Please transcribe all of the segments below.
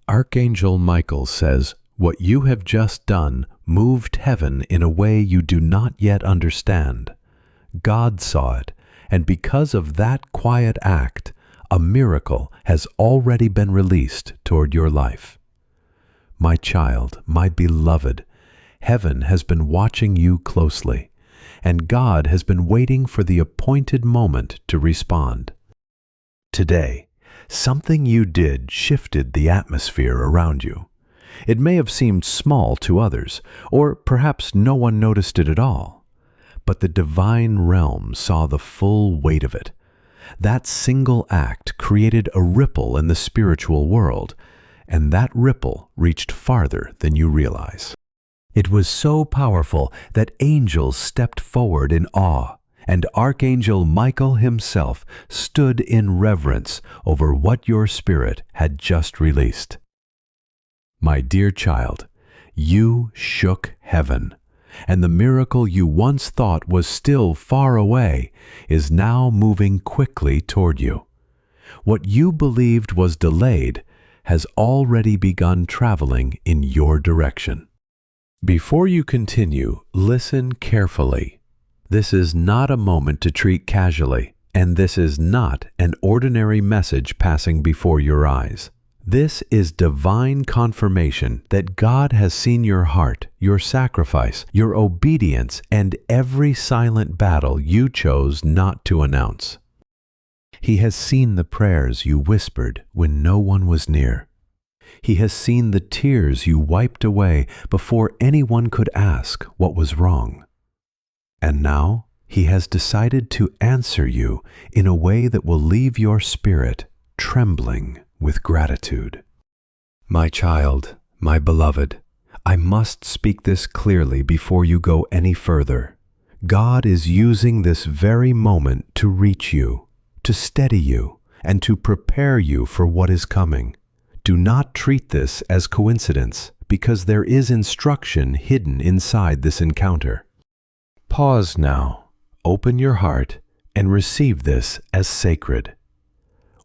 Archangel Michael says, "What you have just done moved heaven in a way you do not yet understand. God saw it, and because of that quiet act, a miracle has already been released toward your life. My child, my beloved, heaven has been watching you closely, and God has been waiting for the appointed moment to respond. Today, something you did shifted the atmosphere around you. It may have seemed small to others, or perhaps no one noticed it at all, but the divine realm saw the full weight of it. That single act created a ripple in the spiritual world, and that ripple reached farther than you realize. It was so powerful that angels stepped forward in awe, and Archangel Michael himself stood in reverence over what your spirit had just released. My dear child, you shook heaven, and the miracle you once thought was still far away is now moving quickly toward you. What you believed was delayed has already begun traveling in your direction. Before you continue, listen carefully. This is not a moment to treat casually, and this is not an ordinary message passing before your eyes. This is divine confirmation that God has seen your heart, your sacrifice, your obedience, and every silent battle you chose not to announce. He has seen the prayers you whispered when no one was near. He has seen the tears you wiped away before anyone could ask what was wrong. And now He has decided to answer you in a way that will leave your spirit trembling with gratitude. My child, my beloved, I must speak this clearly before you go any further. God is using this very moment to reach you, to steady you, and to prepare you for what is coming. Do not treat this as coincidence, because there is instruction hidden inside this encounter. Pause now, open your heart, and receive this as sacred.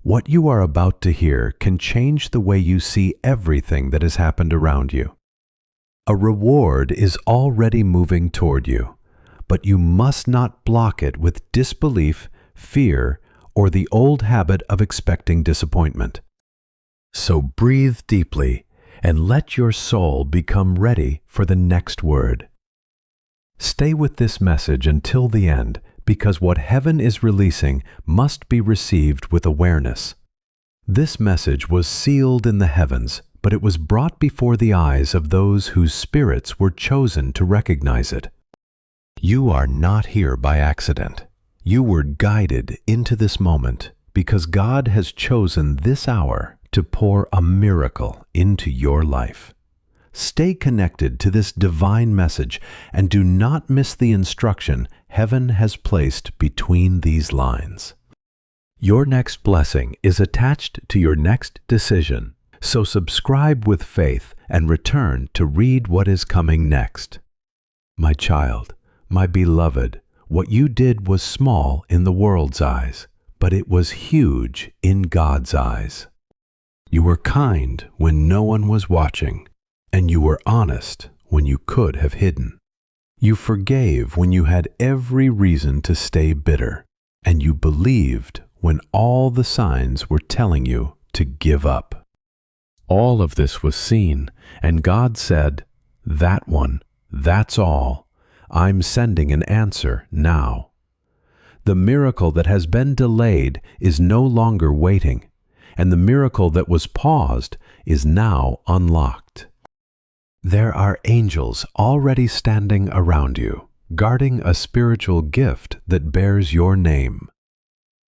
What you are about to hear can change the way you see everything that has happened around you. A reward is already moving toward you, but you must not block it with disbelief, fear, or the old habit of expecting disappointment. So breathe deeply and let your soul become ready for the next word. Stay with this message until the end, because what heaven is releasing must be received with awareness. This message was sealed in the heavens, but it was brought before the eyes of those whose spirits were chosen to recognize it. You are not here by accident. You were guided into this moment because God has chosen this hour to pour a miracle into your life. Stay connected to this divine message and do not miss the instruction heaven has placed between these lines. Your next blessing is attached to your next decision, so subscribe with faith and return to read what is coming next. My child, my beloved, what you did was small in the world's eyes, but it was huge in God's eyes. You were kind when no one was watching, and you were honest when you could have hidden. You forgave when you had every reason to stay bitter, and you believed when all the signs were telling you to give up. All of this was seen, and God said, "That one, that's all. I'm sending an answer now." The miracle that has been delayed is no longer waiting, and the miracle that was paused is now unlocked. There are angels already standing around you, guarding a spiritual gift that bears your name.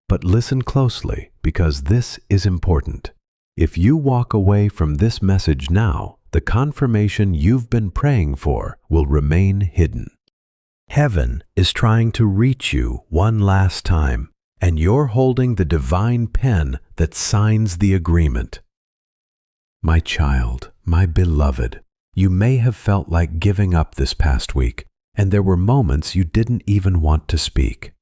But listen closely, because this is important. If you walk away from this message now, the confirmation you've been praying for will remain hidden. Heaven is trying to reach you one last time, and you're holding the divine pen that signs the agreement. My child, my beloved, you may have felt like giving up this past week, and there were moments you didn't even want to speak.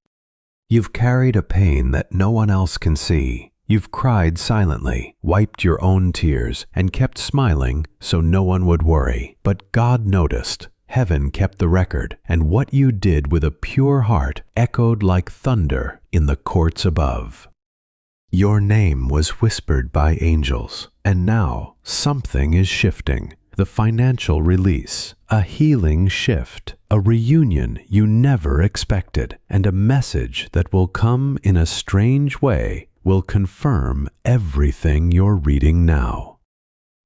You've carried a pain that no one else can see, You've cried silently, wiped your own tears, and kept smiling so no one would worry. But God noticed. Heaven kept the record, and what you did with a pure heart echoed like thunder in the courts above. Your name was whispered by angels, and now something is shifting. The financial release, a healing shift, a reunion you never expected, and a message that will come in a strange way will confirm everything you're reading now.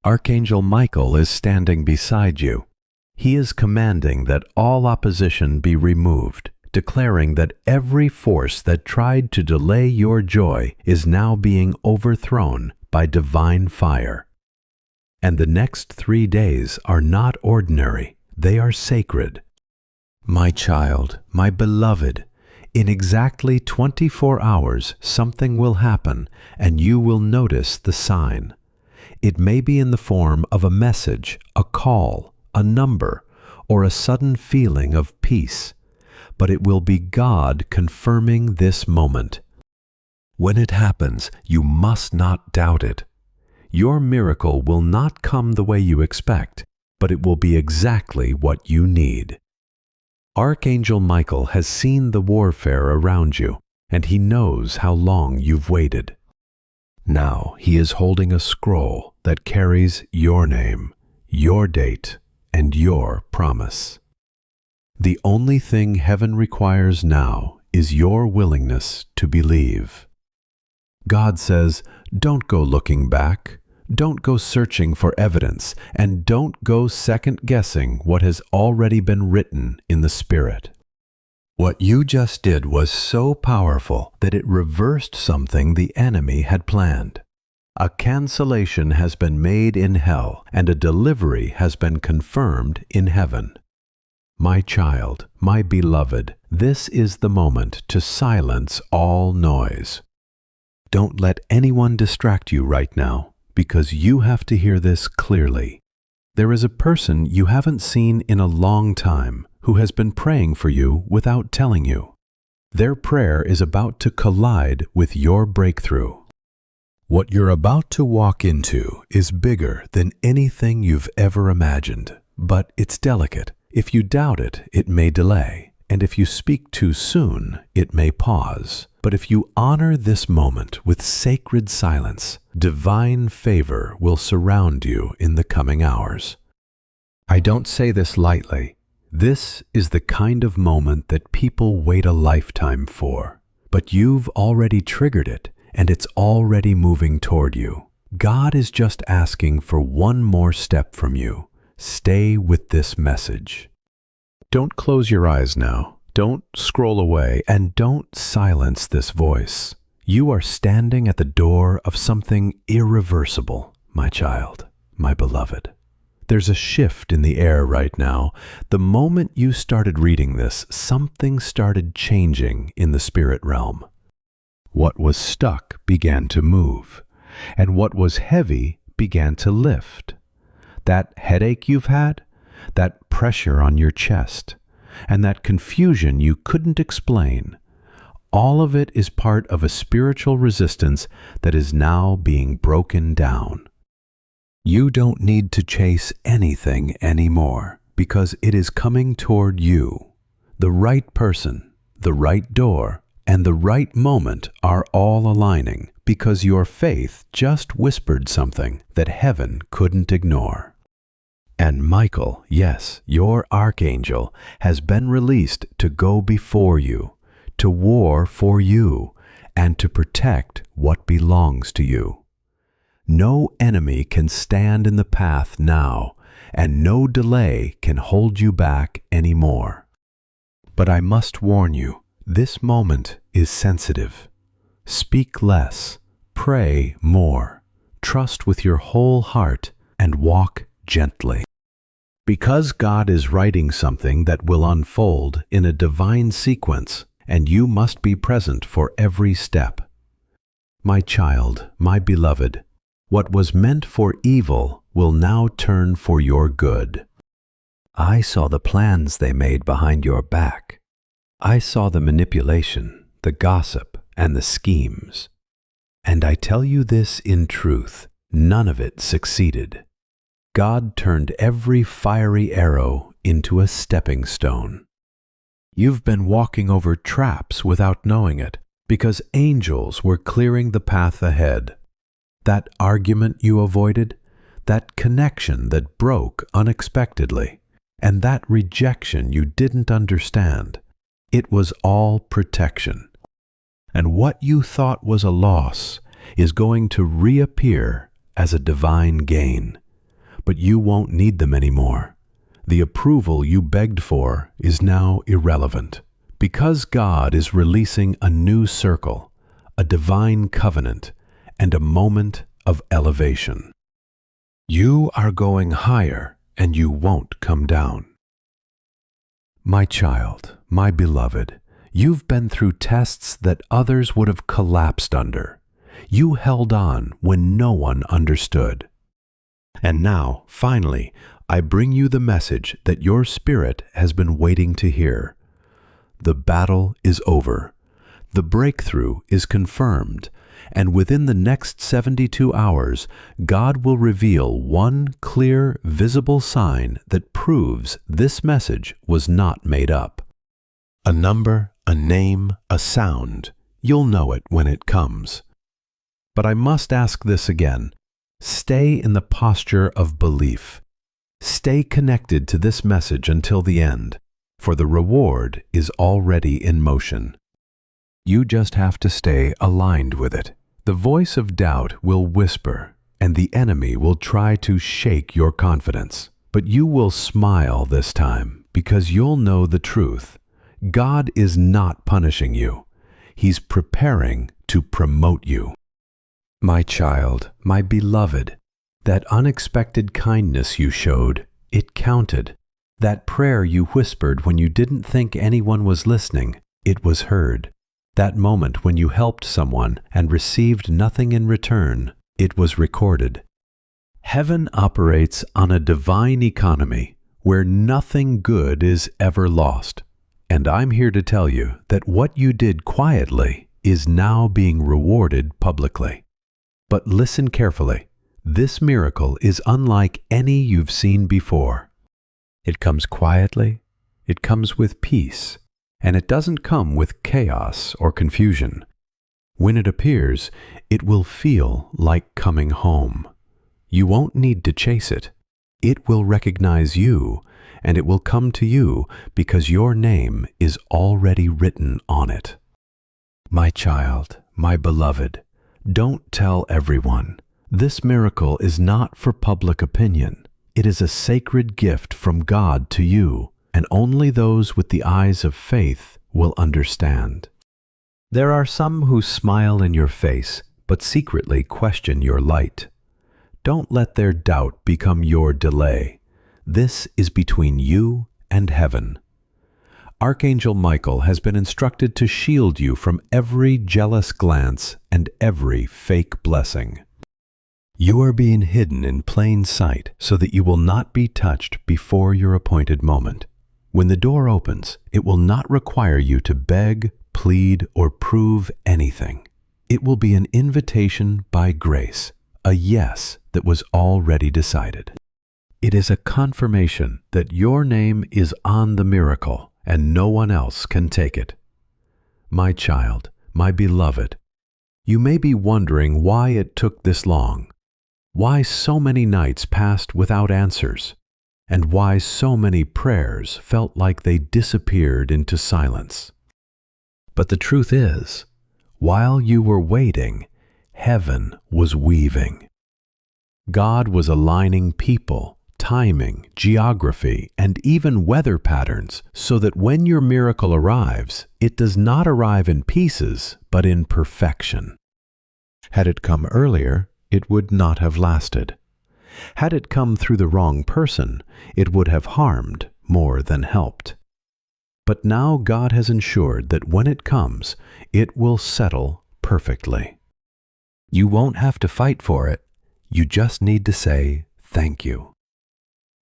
Archangel Michael is standing beside you. He is commanding that all opposition be removed, declaring that every force that tried to delay your joy is now being overthrown by divine fire. And the next 3 days are not ordinary, they are sacred. My child, my beloved, in exactly 24 hours something will happen and you will notice the sign. It may be in the form of a message, a call, a number, or a sudden feeling of peace, but it will be God confirming this moment. When it happens, you must not doubt it. Your miracle will not come the way you expect, but it will be exactly what you need. Archangel Michael has seen the warfare around you, and he knows how long you've waited. Now he is holding a scroll that carries your name, your date, and your promise. The only thing heaven requires now is your willingness to believe. God says, don't go looking back. Don't go searching for evidence, and don't go second-guessing what has already been written in the Spirit. What you just did was so powerful that it reversed something the enemy had planned. A cancellation has been made in hell, and a delivery has been confirmed in heaven. My child, my beloved, this is the moment to silence all noise. Don't let anyone distract you right now, because you have to hear this clearly. There is a person you haven't seen in a long time who has been praying for you without telling you. Their prayer is about to collide with your breakthrough. What you're about to walk into is bigger than anything you've ever imagined, but it's delicate. If you doubt it, it may delay, and if you speak too soon, it may pause. But if you honor this moment with sacred silence, divine favor will surround you in the coming hours. I don't say this lightly. This is the kind of moment that people wait a lifetime for. But you've already triggered it, and it's already moving toward you. God is just asking for one more step from you. Stay with this message. Don't close your eyes now. Don't scroll away, and don't silence this voice. You are standing at the door of something irreversible, my child, my beloved. There's a shift in the air right now. The moment you started reading this, something started changing in the spirit realm. What was stuck began to move, and what was heavy began to lift. That headache you've had, that pressure on your chest, and that confusion you couldn't explain, all of it is part of a spiritual resistance that is now being broken down. You don't need to chase anything anymore, because it is coming toward you. The right person, the right door, and the right moment are all aligning, because your faith just whispered something that heaven couldn't ignore. And Michael, yes, your archangel, has been released to go before you, to war for you, and to protect what belongs to you. No enemy can stand in the path now, and no delay can hold you back anymore. But I must warn you, this moment is sensitive. Speak less, pray more, trust with your whole heart, and walk gently. Because God is writing something that will unfold in a divine sequence, and you must be present for every step. My child, my beloved, what was meant for evil will now turn for your good. I saw the plans they made behind your back. I saw the manipulation, the gossip, and the schemes. And I tell you this in truth, none of it succeeded. God turned every fiery arrow into a stepping stone. You've been walking over traps without knowing it, because angels were clearing the path ahead. That argument you avoided, that connection that broke unexpectedly, and that rejection you didn't understand, it was all protection. And what you thought was a loss is going to reappear as a divine gain. But you won't need them anymore. The approval you begged for is now irrelevant, because God is releasing a new circle, a divine covenant, and a moment of elevation. You are going higher, and you won't come down. My child, my beloved, you've been through tests that others would have collapsed under. You held on when no one understood. And now, finally, I bring you the message that your spirit has been waiting to hear. The battle is over. The breakthrough is confirmed. And within the next 72 hours, God will reveal one clear, visible sign that proves this message was not made up. A number, a name, a sound. You'll know it when it comes. But I must ask this again. Stay in the posture of belief. Stay connected to this message until the end, for the reward is already in motion. You just have to stay aligned with it. The voice of doubt will whisper, and the enemy will try to shake your confidence. But you will smile this time, because you'll know the truth. God is not punishing you. He's preparing to promote you. My child, my beloved, that unexpected kindness you showed, it counted. That prayer you whispered when you didn't think anyone was listening, it was heard. That moment when you helped someone and received nothing in return, it was recorded. Heaven operates on a divine economy where nothing good is ever lost. And I'm here to tell you that what you did quietly is now being rewarded publicly. But listen carefully. This miracle is unlike any you've seen before. It comes quietly, it comes with peace, and it doesn't come with chaos or confusion. When it appears, it will feel like coming home. You won't need to chase it. It will recognize you, and it will come to you because your name is already written on it. My child, my beloved, don't tell everyone. This miracle is not for public opinion. It is a sacred gift from God to you, and only those with the eyes of faith will understand. There are some who smile in your face, but secretly question your light. Don't let their doubt become your delay. This is between you and heaven. Archangel Michael has been instructed to shield you from every jealous glance and every fake blessing. You are being hidden in plain sight so that you will not be touched before your appointed moment. When the door opens, it will not require you to beg, plead, or prove anything. It will be an invitation by grace, a yes that was already decided. It is a confirmation that your name is on the miracle and no one else can take it. My child, my beloved, you may be wondering why it took this long, why so many nights passed without answers, and why so many prayers felt like they disappeared into silence. But the truth is, while you were waiting, heaven was weaving. God was aligning people, timing, geography, and even weather patterns so that when your miracle arrives, it does not arrive in pieces, but in perfection. Had it come earlier, it would not have lasted. Had it come through the wrong person, it would have harmed more than helped. But now God has ensured that when it comes, it will settle perfectly. You won't have to fight for it. You just need to say thank you.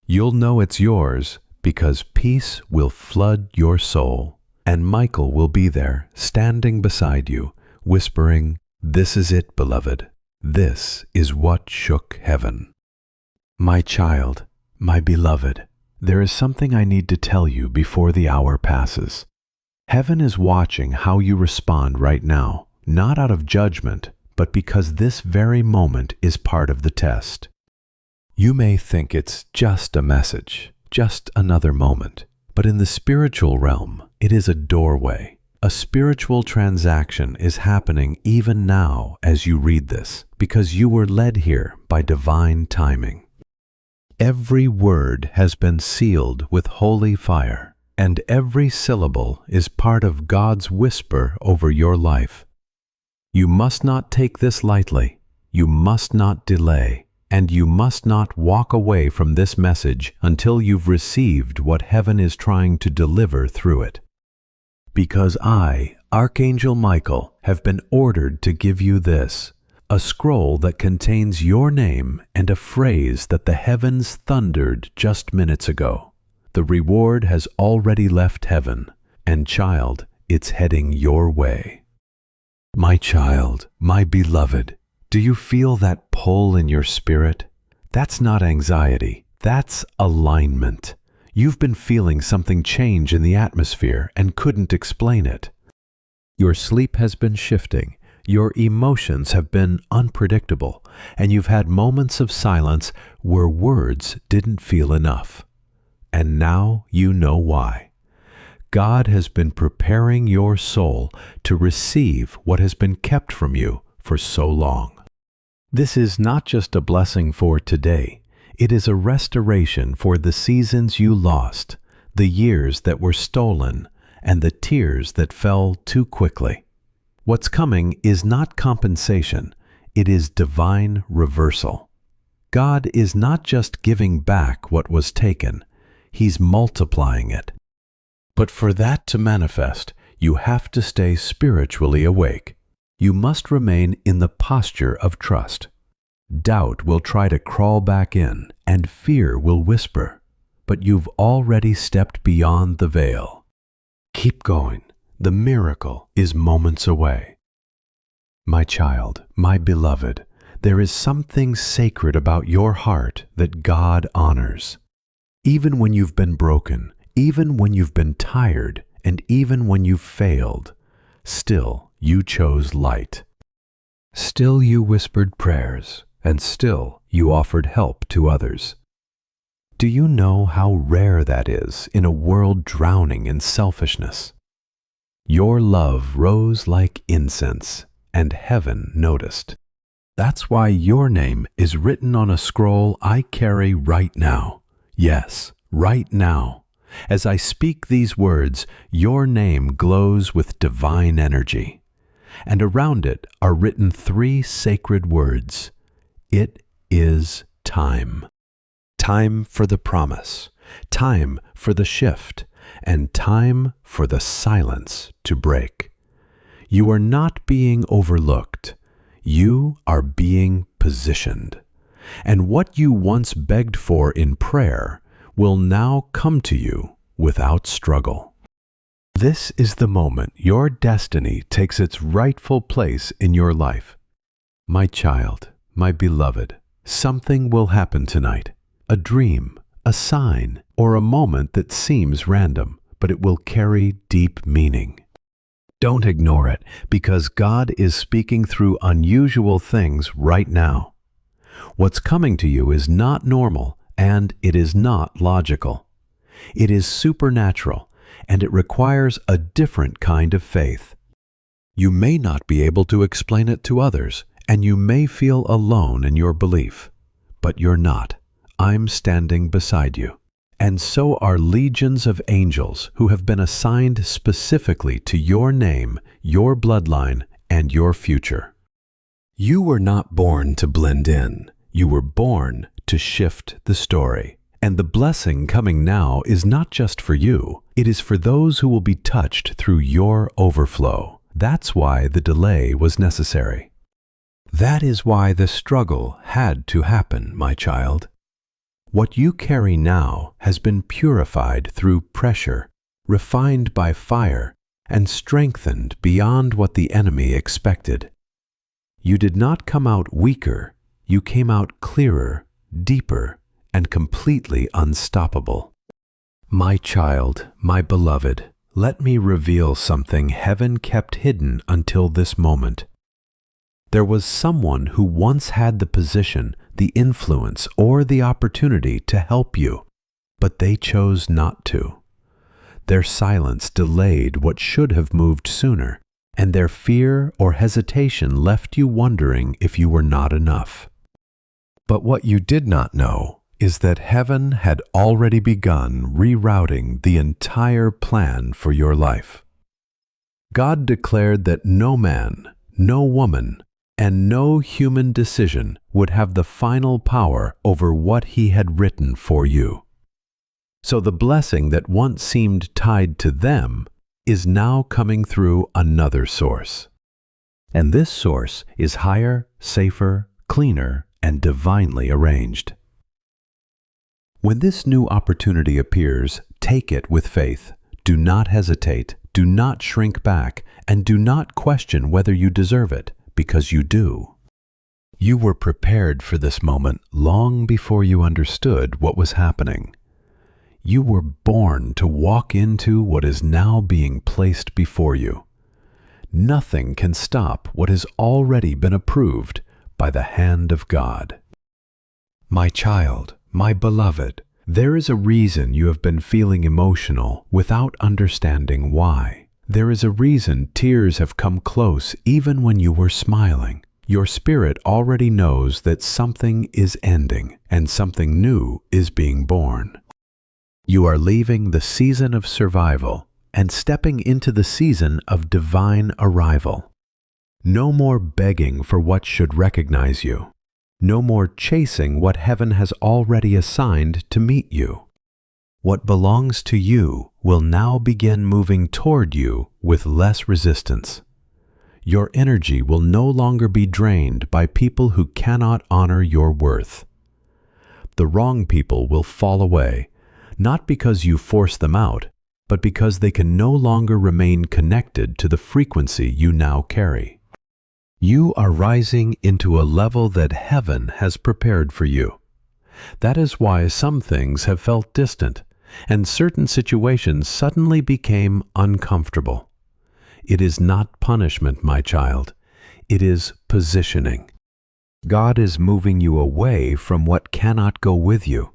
You'll know it's yours because peace will flood your soul, and Michael will be there, standing beside you, whispering, This is it, beloved. This is what shook heaven. My child, my beloved, there is something I need to tell you before the hour passes. Heaven is watching how you respond right now, not out of judgment, but because this very moment is part of the test. You may think it's just a message, just another moment, but in the spiritual realm, it is a doorway. A spiritual transaction is happening even now as you read this, because you were led here by divine timing. Every word has been sealed with holy fire, and every syllable is part of God's whisper over your life. You must not take this lightly, you must not delay, and you must not walk away from this message until you've received what heaven is trying to deliver through it. Because I, Archangel Michael, have been ordered to give you this, a scroll that contains your name and a phrase that the heavens thundered just minutes ago. The reward has already left heaven, and child, it's heading your way. My child, my beloved, do you feel that pull in your spirit? That's not anxiety, that's alignment. You've been feeling something change in the atmosphere and couldn't explain it. Your sleep has been shifting, your emotions have been unpredictable, and you've had moments of silence where words didn't feel enough. And now you know why. God has been preparing your soul to receive what has been kept from you for so long. This is not just a blessing for today. It is a restoration for the seasons you lost, the years that were stolen, and the tears that fell too quickly. What's coming is not compensation, it is divine reversal. God is not just giving back what was taken, He's multiplying it. But for that to manifest, you have to stay spiritually awake. You must remain in the posture of trust. Doubt will try to crawl back in, and fear will whisper, but you've already stepped beyond the veil. Keep going. The miracle is moments away. My child, my beloved, there is something sacred about your heart that God honors. Even when you've been broken, even when you've been tired, and even when you've failed, still you chose light. Still you whispered prayers, and still you offered help to others. Do you know how rare that is in a world drowning in selfishness? Your love rose like incense, and heaven noticed. That's why your name is written on a scroll I carry right now. Yes, right now. As I speak these words, your name glows with divine energy. And around it are written 3 sacred words. It is time. Time for the promise, time for the shift, and time for the silence to break. You are not being overlooked. You are being positioned. And what you once begged for in prayer will now come to you without struggle. This is the moment your destiny takes its rightful place in your life. My child, my beloved, something will happen tonight. A dream, a sign, or a moment that seems random, but it will carry deep meaning. Don't ignore it, because God is speaking through unusual things right now. What's coming to you is not normal, and it is not logical. It is supernatural, and it requires a different kind of faith. You may not be able to explain it to others, and you may feel alone in your belief, but you're not. I'm standing beside you. And so are legions of angels who have been assigned specifically to your name, your bloodline, and your future. You were not born to blend in. You were born to shift the story. And the blessing coming now is not just for you. It is for those who will be touched through your overflow. That's why the delay was necessary. That is why the struggle had to happen, my child. What you carry now has been purified through pressure, refined by fire, and strengthened beyond what the enemy expected. You did not come out weaker, you came out clearer, deeper, and completely unstoppable. My child, my beloved, let me reveal something heaven kept hidden until this moment. There was someone who once had the position, the influence, or the opportunity to help you, but they chose not to. Their silence delayed what should have moved sooner, and their fear or hesitation left you wondering if you were not enough. But what you did not know is that heaven had already begun rerouting the entire plan for your life. God declared that no man, no woman, and no human decision would have the final power over what He had written for you. So the blessing that once seemed tied to them is now coming through another source. And this source is higher, safer, cleaner, and divinely arranged. When this new opportunity appears, take it with faith. Do not hesitate, do not shrink back, and do not question whether you deserve it, because you do. You were prepared for this moment long before you understood what was happening. You were born to walk into what is now being placed before you. Nothing can stop what has already been approved by the hand of God. My child, my beloved, there is a reason you have been feeling emotional without understanding why. There is a reason tears have come close even when you were smiling. Your spirit already knows that something is ending and something new is being born. You are leaving the season of survival and stepping into the season of divine arrival. No more begging for what should recognize you. No more chasing what heaven has already assigned to meet you. What belongs to you will now begin moving toward you with less resistance. Your energy will no longer be drained by people who cannot honor your worth. The wrong people will fall away, not because you force them out, but because they can no longer remain connected to the frequency you now carry. You are rising into a level that heaven has prepared for you. That is why some things have felt distant, and certain situations suddenly became uncomfortable. It is not punishment, my child. It is positioning. God is moving you away from what cannot go with you.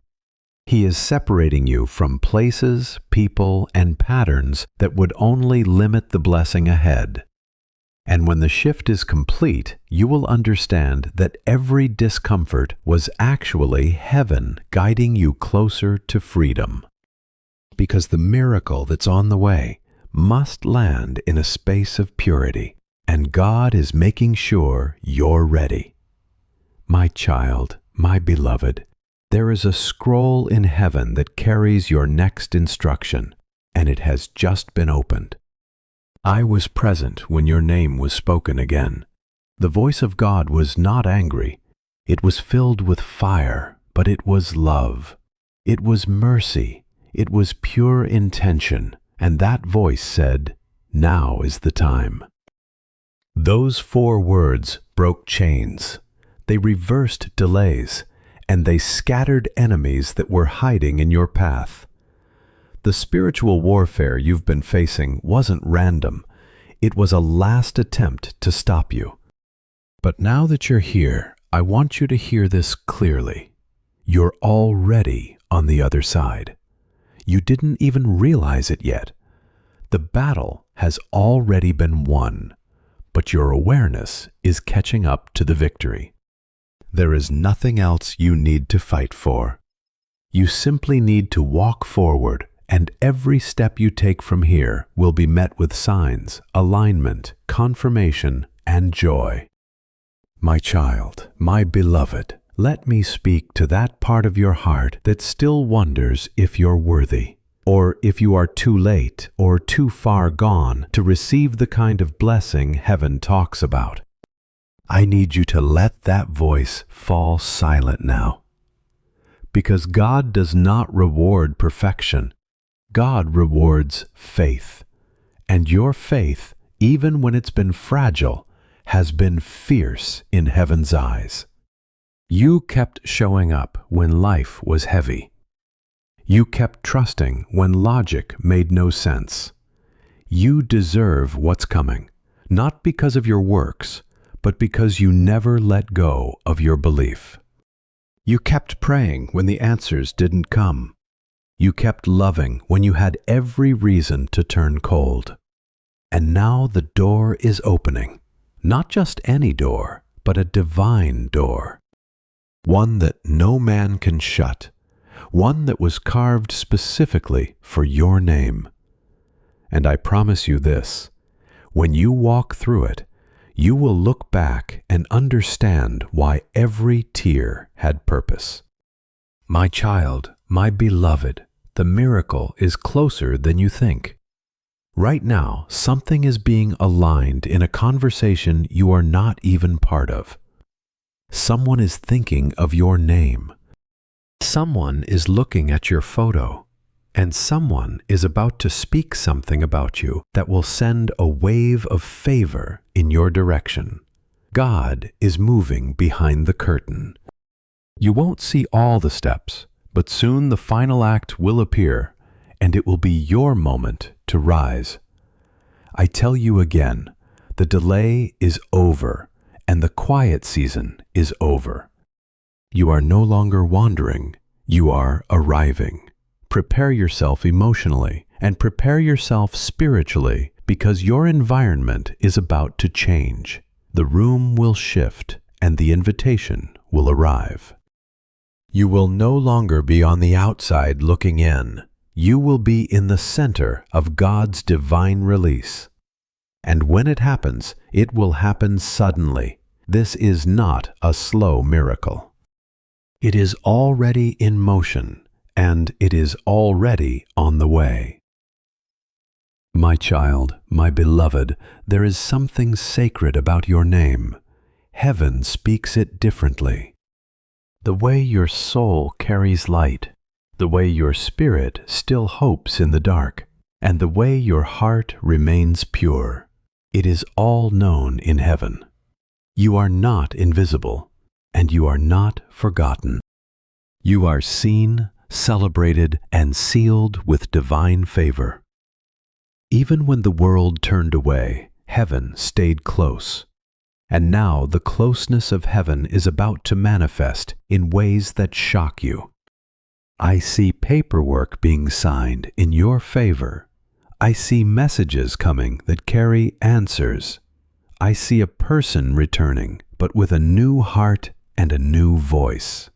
He is separating you from places, people, and patterns that would only limit the blessing ahead. And when the shift is complete, you will understand that every discomfort was actually heaven guiding you closer to freedom. Because the miracle that's on the way must land in a space of purity, and God is making sure you're ready. My child, my beloved, there is a scroll in heaven that carries your next instruction, and it has just been opened. I was present when your name was spoken again. The voice of God was not angry. It was filled with fire, but it was love. It was mercy. It was pure intention, and that voice said, "Now is the time." Those 4 words broke chains. They reversed delays, and they scattered enemies that were hiding in your path. The spiritual warfare you've been facing wasn't random. It was a last attempt to stop you. But now that you're here, I want you to hear this clearly. You're already on the other side. You didn't even realize it yet. The battle has already been won, but your awareness is catching up to the victory. There is nothing else you need to fight for. You simply need to walk forward, and every step you take from here will be met with signs, alignment, confirmation, and joy. My child, my beloved, let me speak to that part of your heart that still wonders if you're worthy, or if you are too late or too far gone to receive the kind of blessing heaven talks about. I need you to let that voice fall silent now. Because God does not reward perfection. God rewards faith. And your faith, even when it's been fragile, has been fierce in heaven's eyes. You kept showing up when life was heavy. You kept trusting when logic made no sense. You deserve what's coming, not because of your works, but because you never let go of your belief. You kept praying when the answers didn't come. You kept loving when you had every reason to turn cold. And now the door is opening, not just any door, but a divine door. One that no man can shut, one that was carved specifically for your name. And I promise you this, when you walk through it, you will look back and understand why every tear had purpose. My child, my beloved, the miracle is closer than you think. Right now, something is being aligned in a conversation you are not even part of. Someone is thinking of your name. Someone is looking at your photo. And someone is about to speak something about you that will send a wave of favor in your direction. God is moving behind the curtain. You won't see all the steps, but soon the final act will appear, and it will be your moment to rise. I tell you again, the delay is over, and the quiet season is over. You are no longer wandering, you are arriving. Prepare yourself emotionally and prepare yourself spiritually because your environment is about to change. The room will shift and the invitation will arrive. You will no longer be on the outside looking in. You will be in the center of God's divine release. And when it happens, it will happen suddenly. This is not a slow miracle. It is already in motion. And it is already on the way. My child, my beloved, there is something sacred about your name. Heaven speaks it differently. The way your soul carries light, the way your spirit still hopes in the dark, and the way your heart remains pure. It is all known in heaven. You are not invisible, and you are not forgotten. You are seen, celebrated, and sealed with divine favor. Even when the world turned away, heaven stayed close. And now the closeness of heaven is about to manifest in ways that shock you. I see paperwork being signed in your favor. I see messages coming that carry answers. I see a person returning, but with a new heart and a new voice.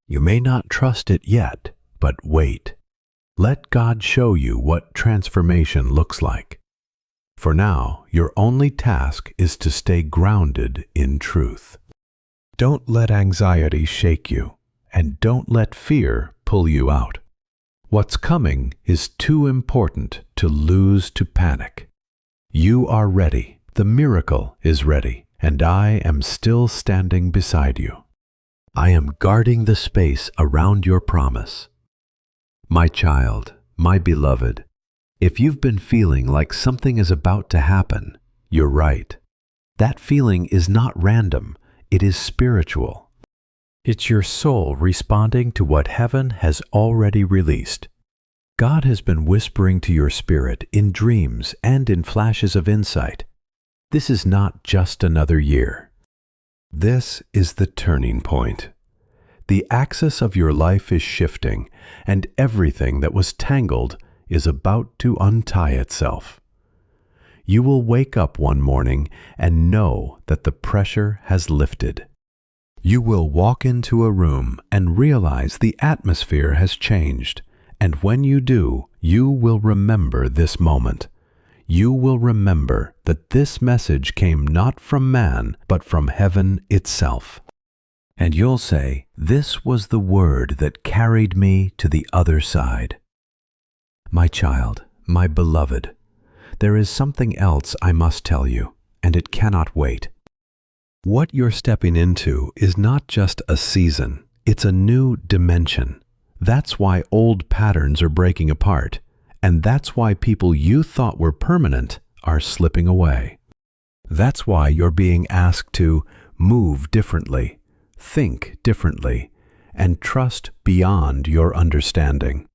You may not trust it yet, but wait. Let God show you what transformation looks like. For now, your only task is to stay grounded in truth. Don't let anxiety shake you, and don't let fear pull you out. What's coming is too important to lose to panic. You are ready, the miracle is ready, and I am still standing beside you. I am guarding the space around your promise. My child, my beloved, if you've been feeling like something is about to happen, you're right. That feeling is not random, it is spiritual. It's your soul responding to what heaven has already released. God has been whispering to your spirit in dreams and in flashes of insight. This is not just another year. This is the turning point. The axis of your life is shifting, and everything that was tangled is about to untie itself. You will wake up one morning and know that the pressure has lifted. You will walk into a room and realize the atmosphere has changed, and when you do, you will remember this moment. You will remember that this message came not from man, but from heaven itself. And you'll say, "This was the word that carried me to the other side." My child, my beloved, there is something else I must tell you, and it cannot wait. What you're stepping into is not just a season, it's a new dimension. That's why old patterns are breaking apart, and that's why people you thought were permanent are slipping away. That's why you're being asked to move differently, think differently, and trust beyond your understanding.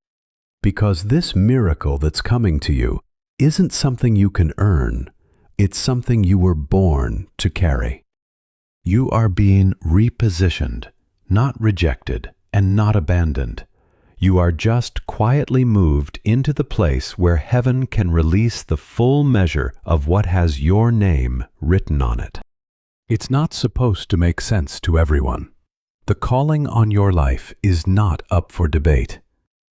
Because this miracle that's coming to you isn't something you can earn, it's something you were born to carry. You are being repositioned, not rejected, and not abandoned. You are just quietly moved into the place where heaven can release the full measure of what has your name written on it. It's not supposed to make sense to everyone. The calling on your life is not up for debate.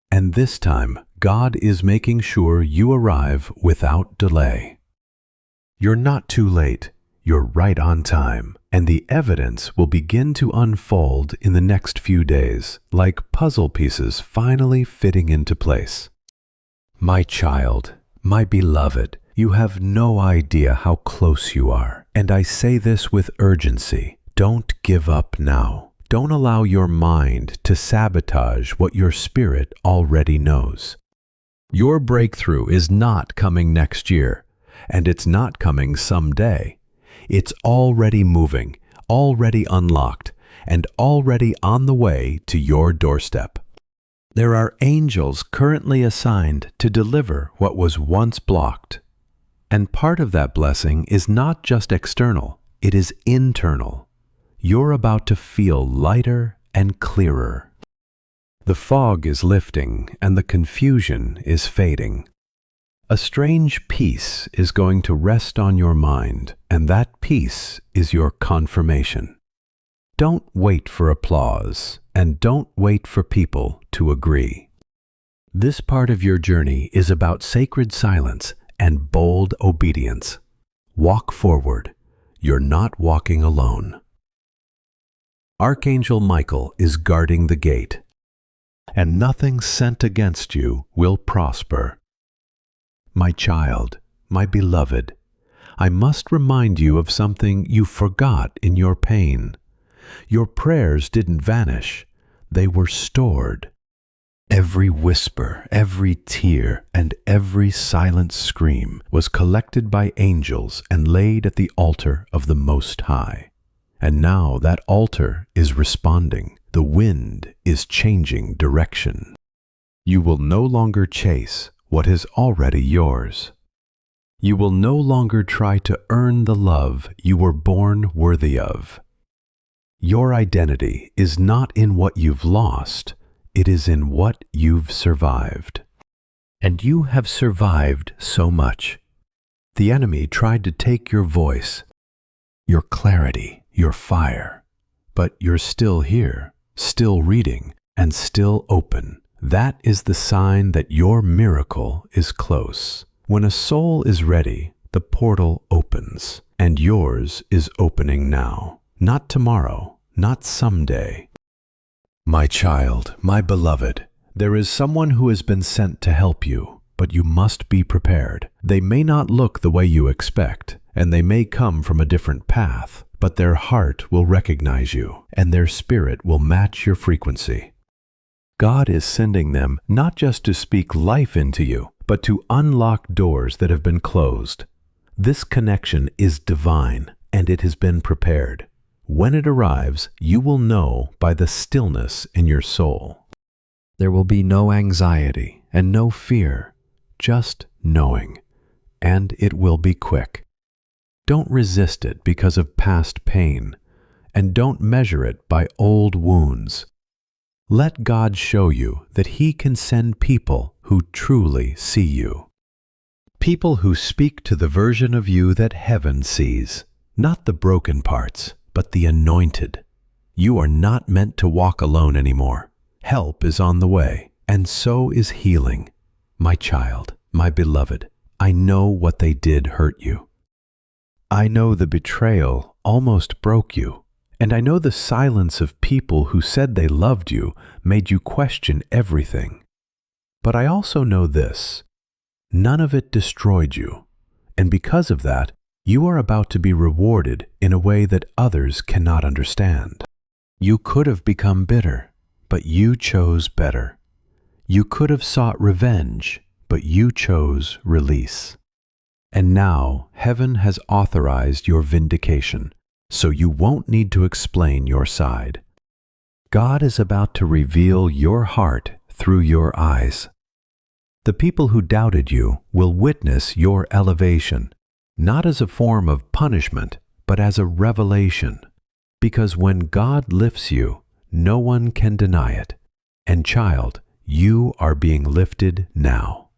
And this time, God is making sure you arrive without delay. You're not too late. You're right on time, and the evidence will begin to unfold in the next few days, like puzzle pieces finally fitting into place. My child, my beloved, you have no idea how close you are, and I say this with urgency. Don't give up now. Don't allow your mind to sabotage what your spirit already knows. Your breakthrough is not coming next year, and it's not coming someday. It's already moving, already unlocked, and already on the way to your doorstep. There are angels currently assigned to deliver what was once blocked. And part of that blessing is not just external, it is internal. You're about to feel lighter and clearer. The fog is lifting and the confusion is fading. A strange peace is going to rest on your mind, and that peace is your confirmation. Don't wait for applause, and don't wait for people to agree. This part of your journey is about sacred silence and bold obedience. Walk forward. You're not walking alone. Archangel Michael is guarding the gate, and nothing sent against you will prosper. My child, my beloved, I must remind you of something you forgot in your pain. Your prayers didn't vanish, they were stored. Every whisper, every tear, and every silent scream was collected by angels and laid at the altar of the Most High. And now that altar is responding. The wind is changing direction. You will no longer chase what is already yours. You will no longer try to earn the love you were born worthy of. Your identity is not in what you've lost, it is in what you've survived. And you have survived so much. The enemy tried to take your voice, your clarity, your fire, but you're still here, still reading, and still open. That is the sign that your miracle is close. When a soul is ready, the portal opens, and yours is opening now. Not tomorrow, not someday. My child, my beloved, there is someone who has been sent to help you, but you must be prepared. They may not look the way you expect, and they may come from a different path, but their heart will recognize you, and their spirit will match your frequency. God is sending them not just to speak life into you, but to unlock doors that have been closed. This connection is divine, and it has been prepared. When it arrives, you will know by the stillness in your soul. There will be no anxiety and no fear, just knowing, and it will be quick. Don't resist it because of past pain, and don't measure it by old wounds. Let God show you that He can send people who truly see you. People who speak to the version of you that heaven sees, not the broken parts, but the anointed. You are not meant to walk alone anymore. Help is on the way, and so is healing. My child, my beloved, I know what they did hurt you. I know the betrayal almost broke you. And I know the silence of people who said they loved you made you question everything. But I also know this: none of it destroyed you. And because of that, you are about to be rewarded in a way that others cannot understand. You could have become bitter, but you chose better. You could have sought revenge, but you chose release. And now heaven has authorized your vindication, so you won't need to explain your side. God is about to reveal your heart through your eyes. The people who doubted you will witness your elevation, not as a form of punishment, but as a revelation. Because when God lifts you, no one can deny it. And child, you are being lifted now.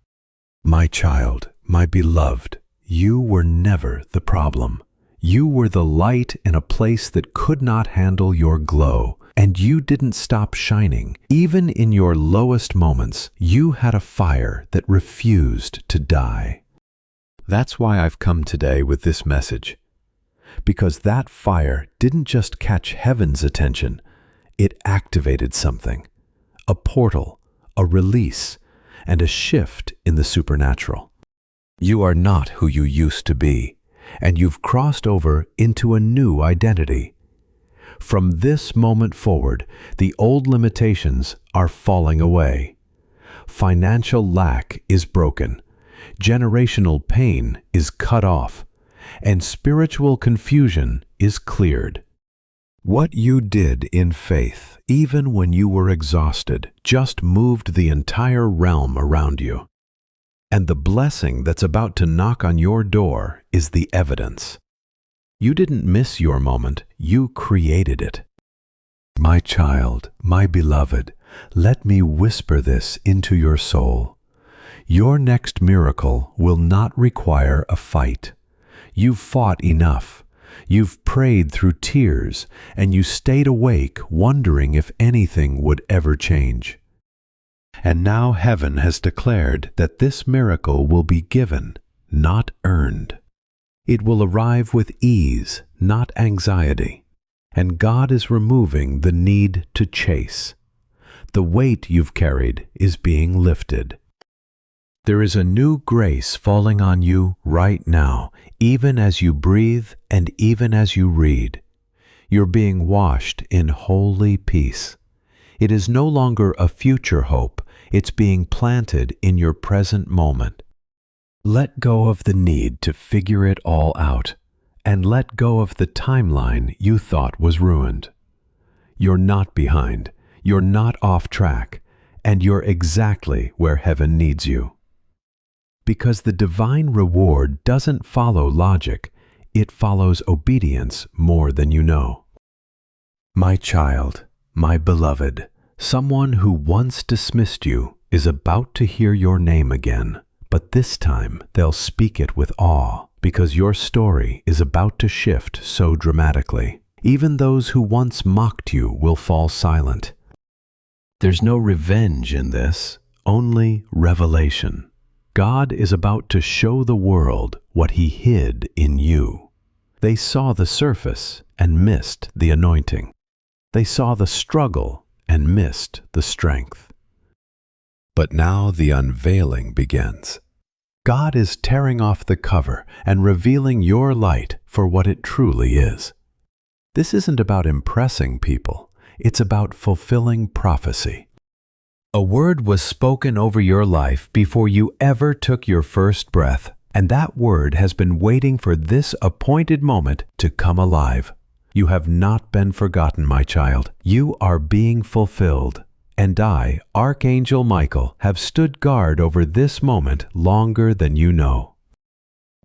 My child, my beloved, you were never the problem. You were the light in a place that could not handle your glow. And you didn't stop shining. Even in your lowest moments, you had a fire that refused to die. That's why I've come today with this message. Because that fire didn't just catch heaven's attention, it activated something. A portal, a release, and a shift in the supernatural. You are not who you used to be, and you've crossed over into a new identity. From this moment forward, the old limitations are falling away. Financial lack is broken, generational pain is cut off, and spiritual confusion is cleared. What you did in faith, even when you were exhausted, just moved the entire realm around you. And the blessing that's about to knock on your door is the evidence. You didn't miss your moment, you created it. My child, my beloved, let me whisper this into your soul. Your next miracle will not require a fight. You've fought enough. You've prayed through tears, and you stayed awake wondering if anything would ever change. And now heaven has declared that this miracle will be given, not earned. It will arrive with ease, not anxiety. And God is removing the need to chase. The weight you've carried is being lifted. There is a new grace falling on you right now, even as you breathe and even as you read. You're being washed in holy peace. It is no longer a future hope, it's being planted in your present moment. Let go of the need to figure it all out, and let go of the timeline you thought was ruined. You're not behind, you're not off track, and you're exactly where heaven needs you. Because the divine reward doesn't follow logic, it follows obedience more than you know. My child, my beloved, someone who once dismissed you is about to hear your name again. But this time, they'll speak it with awe, because your story is about to shift so dramatically. Even those who once mocked you will fall silent. There's no revenge in this, only revelation. God is about to show the world what He hid in you. They saw the surface and missed the anointing. They saw the struggle and missed the strength. But now the unveiling begins. God is tearing off the cover and revealing your light for what it truly is. This isn't about impressing people, it's about fulfilling prophecy. A word was spoken over your life before you ever took your first breath, and that word has been waiting for this appointed moment to come alive. You have not been forgotten, my child. You are being fulfilled. And I, Archangel Michael, have stood guard over this moment longer than you know.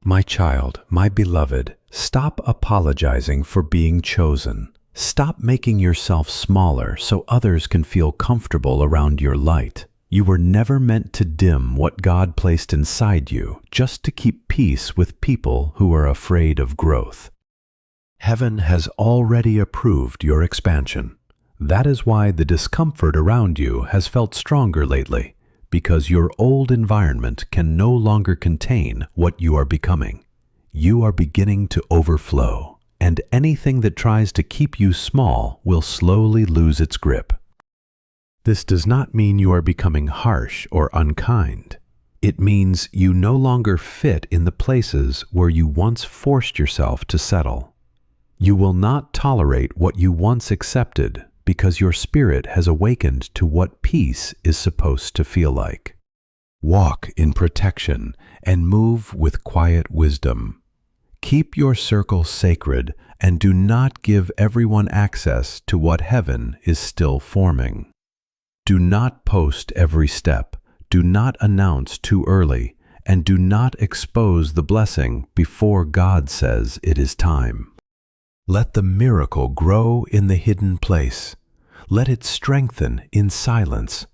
My child, my beloved, stop apologizing for being chosen. Stop making yourself smaller so others can feel comfortable around your light. You were never meant to dim what God placed inside you just to keep peace with people who are afraid of growth. Heaven has already approved your expansion. That is why the discomfort around you has felt stronger lately, because your old environment can no longer contain what you are becoming. You are beginning to overflow, and anything that tries to keep you small will slowly lose its grip. This does not mean you are becoming harsh or unkind. It means you no longer fit in the places where you once forced yourself to settle. You will not tolerate what you once accepted, because your spirit has awakened to what peace is supposed to feel like. Walk in protection and move with quiet wisdom. Keep your circle sacred and do not give everyone access to what heaven is still forming. Do not post every step, do not announce too early, and do not expose the blessing before God says it is time. Let the miracle grow in the hidden place. Let it strengthen in silence.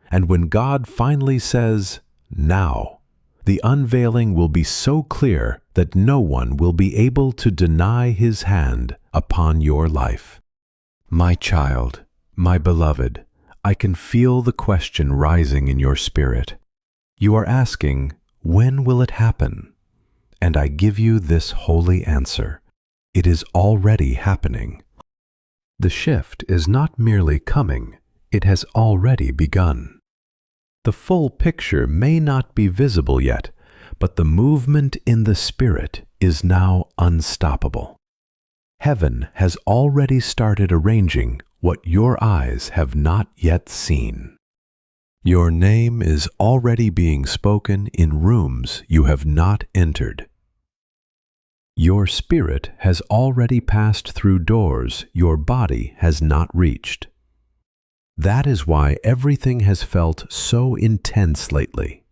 And when God finally says, "Now," the unveiling will be so clear that no one will be able to deny His hand upon your life. My child, my beloved, I can feel the question rising in your spirit. You are asking, when will it happen? And I give you this holy answer. It is already happening. The shift is not merely coming, it has already begun. The full picture may not be visible yet, but the movement in the Spirit is now unstoppable. Heaven has already started arranging what your eyes have not yet seen. Your name is already being spoken in rooms you have not entered. Your spirit has already passed through doors your body has not reached. That is why everything has felt so intense lately,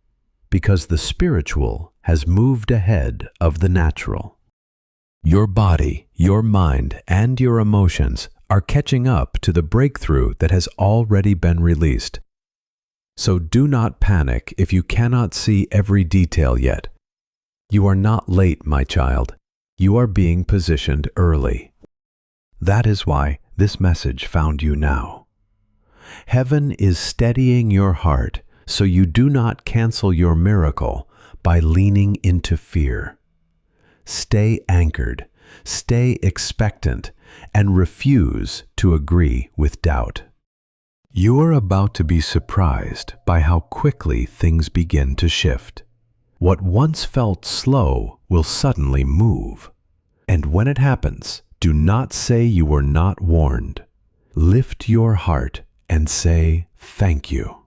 because the spiritual has moved ahead of the natural. Your body, your mind, and your emotions are catching up to the breakthrough that has already been released. So do not panic if you cannot see every detail yet. You are not late, my child. You are being positioned early. That is why this message found you now. Heaven is steadying your heart so you do not cancel your miracle by leaning into fear. Stay anchored, stay expectant, and refuse to agree with doubt. You are about to be surprised by how quickly things begin to shift. What once felt slow will suddenly move. And when it happens, do not say you were not warned. Lift your heart and say, "Thank you."